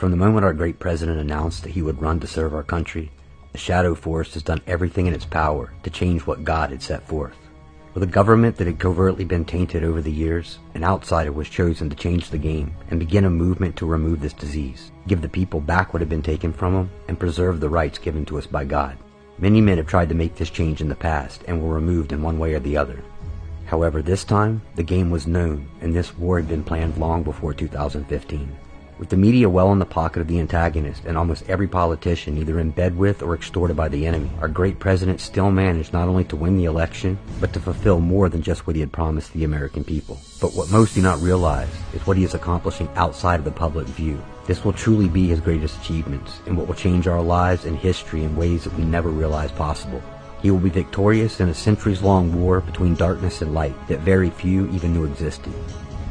From the moment our great president announced that he would run to serve our country, the shadow force has done everything in its power to change what God had set forth. With a government that had covertly been tainted over the years, an outsider was chosen to change the game and begin a movement to remove this disease, give the people back what had been taken from them, and preserve the rights given to us by God. Many men have tried to make this change in the past and were removed in one way or the other. However, this time, the game was known, and this war had been planned long before 2015. With the media well in the pocket of the antagonist and almost every politician either in bed with or extorted by the enemy, our great president still managed not only to win the election, but to fulfill more than just what he had promised the American people. But what most do not realize is what he is accomplishing outside of the public view. This will truly be his greatest achievements, and what will change our lives and history in ways that we never realized possible. He will be victorious in a centuries-long war between darkness and light that very few even knew existed.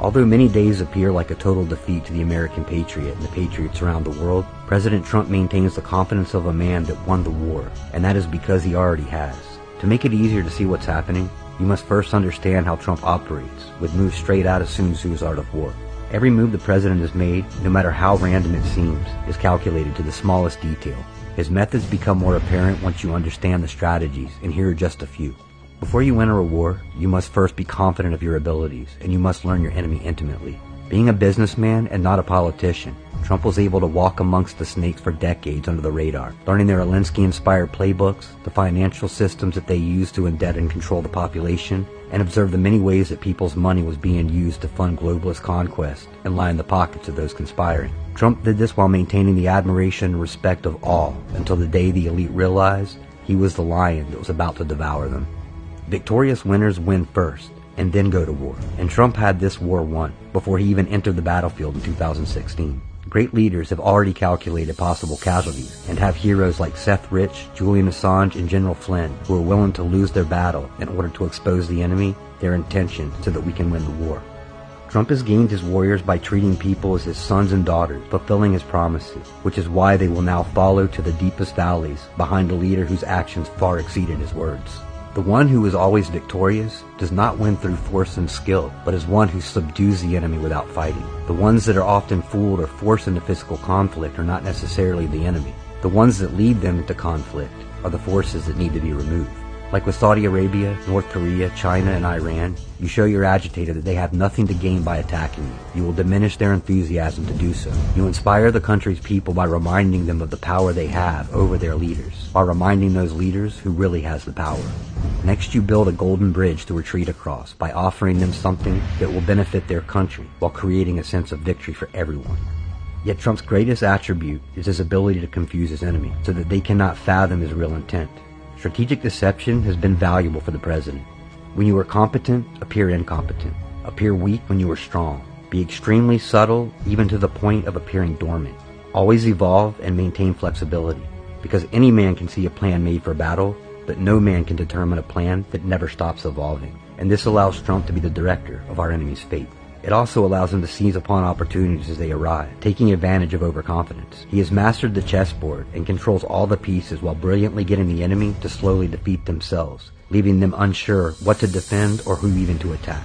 Although many days appear like a total defeat to the American patriot and the patriots around the world, President Trump maintains the confidence of a man that won the war, and that is because he already has. To make it easier to see what's happening, you must first understand how Trump operates, with moves straight out of Sun Tzu's Art of War. Every move the president has made, no matter how random it seems, is calculated to the smallest detail. His methods become more apparent once you understand the strategies, and here are just a few. Before you enter a war, you must first be confident of your abilities, and you must learn your enemy intimately. Being a businessman and not a politician, Trump was able to walk amongst the snakes for decades under the radar, learning their Alinsky-inspired playbooks, the financial systems that they used to indebt and control the population, and observe the many ways that people's money was being used to fund globalist conquest and line the pockets of those conspiring. Trump did this while maintaining the admiration and respect of all, until the day the elite realized he was the lion that was about to devour them. Victorious winners win first, and then go to war. And Trump had this war won before he even entered the battlefield in 2016. Great leaders have already calculated possible casualties, and have heroes like Seth Rich, Julian Assange, and General Flynn who are willing to lose their battle in order to expose the enemy, their intention, so that we can win the war. Trump has gained his warriors by treating people as his sons and daughters, fulfilling his promises, which is why they will now follow to the deepest valleys behind a leader whose actions far exceeded his words. The one who is always victorious does not win through force and skill, but is one who subdues the enemy without fighting. The ones that are often fooled or forced into physical conflict are not necessarily the enemy. The ones that lead them into conflict are the forces that need to be removed. Like with Saudi Arabia, North Korea, China, and Iran, you show your agitator that they have nothing to gain by attacking you. You will diminish their enthusiasm to do so. You inspire the country's people by reminding them of the power they have over their leaders, by reminding those leaders who really has the power. Next, you build a golden bridge to retreat across by offering them something that will benefit their country while creating a sense of victory for everyone. Yet Trump's greatest attribute is his ability to confuse his enemy so that they cannot fathom his real intent. Strategic deception has been valuable for the president. When you are competent, appear incompetent. Appear weak when you are strong. Be extremely subtle, even to the point of appearing dormant. Always evolve and maintain flexibility, because any man can see a plan made for battle, but no man can determine a plan that never stops evolving. And this allows Trump to be the director of our enemy's fate. It also allows him to seize upon opportunities as they arrive, taking advantage of overconfidence. He has mastered the chessboard and controls all the pieces while brilliantly getting the enemy to slowly defeat themselves, leaving them unsure what to defend or who even to attack.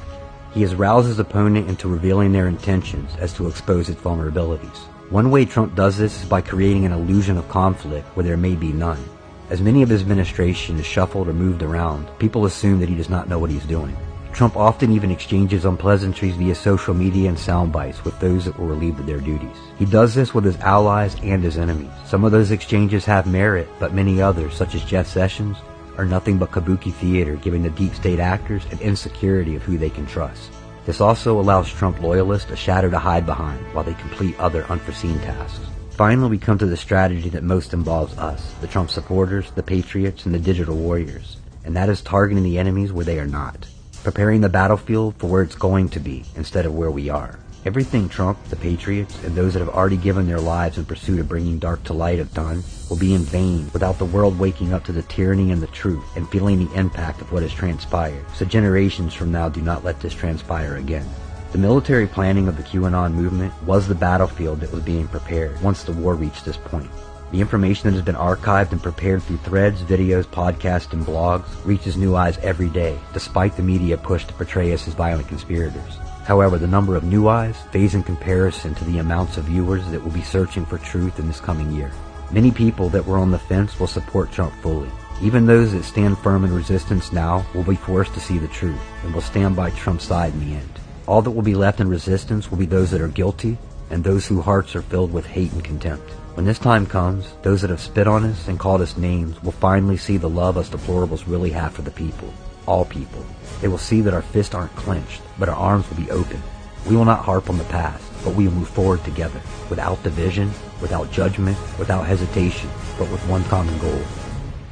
He has roused his opponent into revealing their intentions as to expose its vulnerabilities. One way Trump does this is by creating an illusion of conflict where there may be none. As many of his administration is shuffled or moved around, people assume that he does not know what he's doing. Trump often even exchanges unpleasantries via social media and sound bites with those that were relieved of their duties. He does this with his allies and his enemies. Some of those exchanges have merit, but many others, such as Jeff Sessions, are nothing but kabuki theater, giving the deep state actors an insecurity of who they can trust. This also allows Trump loyalists a shadow to hide behind while they complete other unforeseen tasks. Finally, we come to the strategy that most involves us, the Trump supporters, the patriots, and the digital warriors, and that is targeting the enemies where they are not. Preparing the battlefield for where it's going to be instead of where we are. Everything Trump, the patriots, and those that have already given their lives in pursuit of bringing dark to light have done will be in vain without the world waking up to the tyranny and the truth and feeling the impact of what has transpired, so generations from now do not let this transpire again. The military planning of the QAnon movement was the battlefield that was being prepared once the war reached this point. The information that has been archived and prepared through threads, videos, podcasts, and blogs reaches new eyes every day, despite the media push to portray us as violent conspirators. However, the number of new eyes fades in comparison to the amounts of viewers that will be searching for truth in this coming year. Many people that were on the fence will support Trump fully. Even those that stand firm in resistance now will be forced to see the truth and will stand by Trump's side in the end. All that will be left in resistance will be those that are guilty and those whose hearts are filled with hate and contempt. When this time comes, those that have spit on us and called us names will finally see the love us deplorables really have for the people. All people. They will see that our fists aren't clenched, but our arms will be open. We will not harp on the past, but we will move forward together, without division, without judgment, without hesitation, but with one common goal: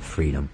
freedom.